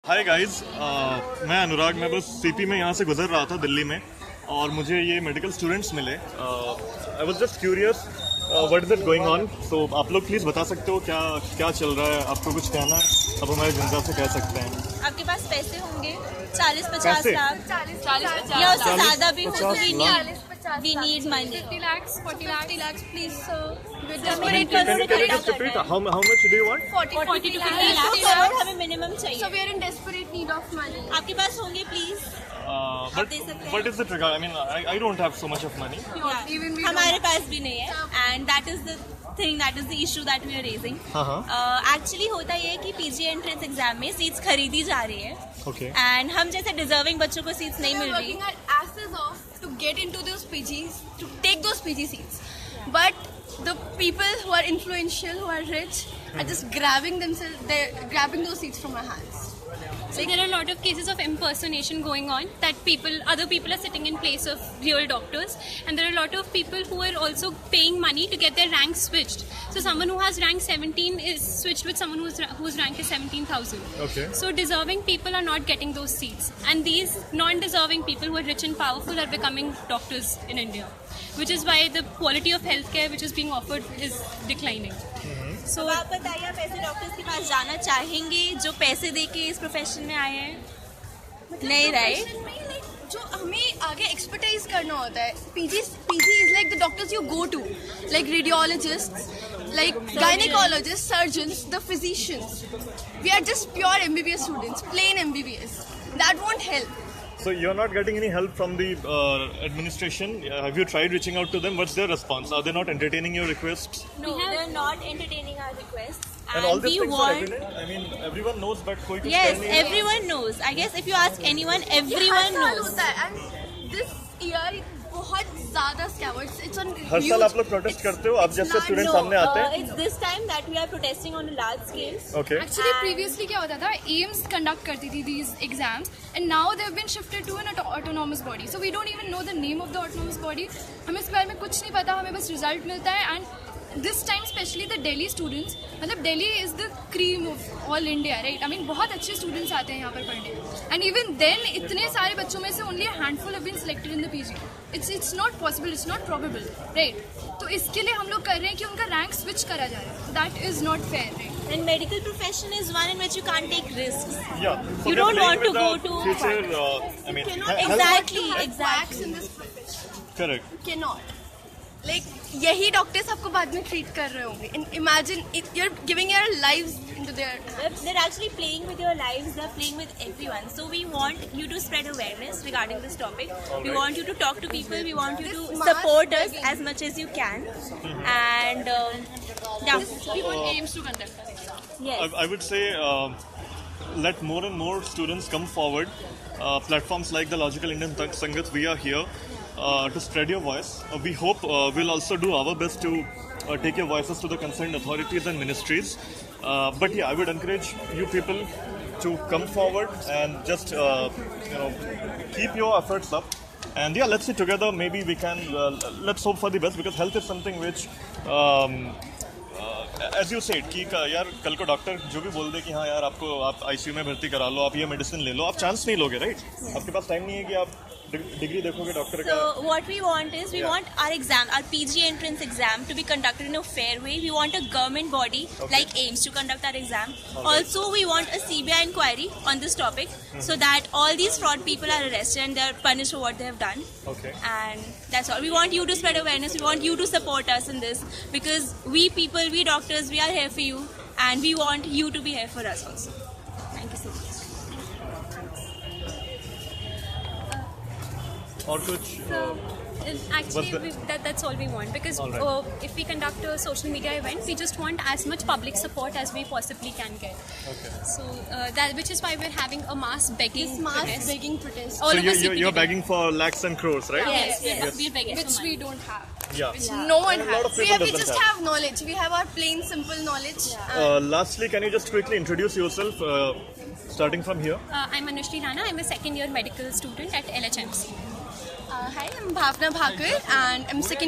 Hi guys, मैं अनुराग। मैं बस सीपी में यहाँ से गुजर रहा था दिल्ली में और मुझे ये मेडिकल स्टूडेंट्स मिले। I was just curious what is it going on. So आप लोग प्लीज़ बता सकते हो क्या क्या चल रहा है? आपको कुछ कहना है अब हमारे जनता से कह सकते हैं। आपके पास पैसे होंगे 40-50 लाख 40 या उससे ज़्यादा भी हो तो we need money. 50 lakhs, 40 lakhs, please sir. Can you just repeat how much do you want? 40 to 50 lakhs. Crore हमें मिनिमम चाहिए। So we are in desperate need of money. आपके पास होंगे please? But is it regard? I mean, I don't have so much of money. Even we हमारे पास भी नहीं है and that is the thing, that is the issue that we are raising. Actually होता ये है कि PG एंट्रेंस एग्जाम में seats खरीदी जा रही है। Okay. And हम जैसे डिजर्विंग बच्चों को सीट्स नहीं मिल रही। working our asses off to get into those PGs, to take those PG seats. But the people who are influential, who are rich, are just grabbing those seats from our hands. So there are a lot of cases of impersonation going on, that other people are sitting in place of real doctors, and there are a lot of people who are also paying money to get their rank switched. So someone who has rank 17 is switched with someone whose rank is 17,000. Okay. So deserving people are not getting those seats, and these non-deserving people who are rich and powerful are becoming doctors in India, which is why the quality of healthcare which is being offered is declining. So आप बताइए, आप ऐसे doctors के पास जाना चाहेंगे जो पैसे दे के इस प्रोफेशन में आए हैं? नहीं, राइट? जो हमें आगे एक्सपर्टाइज करना होता है, PG is like the doctors you go to, like radiologists, like gynecologists, surgeons, the physicians. We are just pure MBBS students, plain MBBS. That won't help. So you're not getting any help from the administration. Have you tried reaching out to them? What's their response? Are they not entertaining your requests? No, they're not entertaining our requests. And all these we things want... are evident. I mean, everyone knows, but कोई कुछ Yes, कह नहीं रहा। everyone knows. I guess if you ask anyone, everyone knows. होता है, and this year बहुत ज़्यादा scams. It's on हर साल huge- आप लोग प्रोटेस्ट करते हो? आप जैसे स्टूडेंट No, सामने आते हैं? it's this time that we are protesting on a large scale. Okay. Actually, previously क्या होता था, AIIMS conduct करती थी these exams, and now they have been shifted to an autonomous body. So we don't even know the name of the autonomous body. हमें इसके बारे में कुछ नहीं पता, हमें बस result मिलता है। And this time especially the Delhi students, मतलब Delhi is the cream of all India, right? I mean बहुत अच्छे students आते हैं यहाँ पर पढ़ने, and even then इतने सारे बच्चों में से only a handful have been selected in the PG. It's not possible, it's not probable, right? तो इसके लिए हम लोग कर रहे हैं कि उनका rank switch करा जा रहा है. That is not fair, right? And medical profession is one in which you can't take risks. Yeah. So You they're don't playing want to with go the to- future. I mean, Exactly, Quacks exactly. in this profession. Correct. Cannot. Like यही doctors आपको बाद में treat कर रहे होंगे. Imagine you're giving your lives into their. They're actually playing with your lives, they're playing with everyone. So we want you to spread awareness regarding this topic. We want you to talk to people, we want you to This mass support us begging. as much as you can. And yeah, We want AIIMS to conduct our exam. yes. I would say let more and more students come forward. Platforms like the Logical Indian Sangat, we are here to spread your voice. We hope we'll also do our best to take your voices to the concerned authorities and ministries. But yeah, I would encourage you people to come forward and just keep your efforts up. And yeah, let's see together. Maybe we can. Let's hope for the best, because health is something which. As you said कि यार कल को doctor जो भी बोल दे कि हाँ यार आपको आप आईसीयू में भर्ती करा लो, आप ये मेडिसिन ले लो, आप चांस नहीं लोगे, राइट? आपके पास टाइम नहीं है कि आप डिग्री देखोगे डॉक्टर का। So what we want is, we want our exam, our PG entrance exam to be conducted in a fair way. We want a government body like AIIMS to conduct our exam. Also, we want a CBI inquiry on this topic so that all these fraud people are arrested and they are punished for what they have done. Okay. And that's all. We want you to spread awareness. We want you to support us in this, because we people, we doctors, we are here for you, and we want you to be here for us also. Thank you so much. और कुछ Actually, that's all we want, because All right. if we conduct a social media event, we just want as much public support as we possibly can get. Okay. So which is why we're having a mass begging This mass protest. begging protest. All So over you're CPT. begging for lakhs and crores, right? Yes, Yes, we're begging Which for we money. don't have. Yeah. No one And a lot has. of people We doesn't just have. have knowledge. We have our plain simple knowledge. Lastly, can you just quickly introduce yourself, starting from here? I'm Anushri Rana. I'm a second year medical student at LHMC. Hi, I'm Bhavna Bhakur and I'm second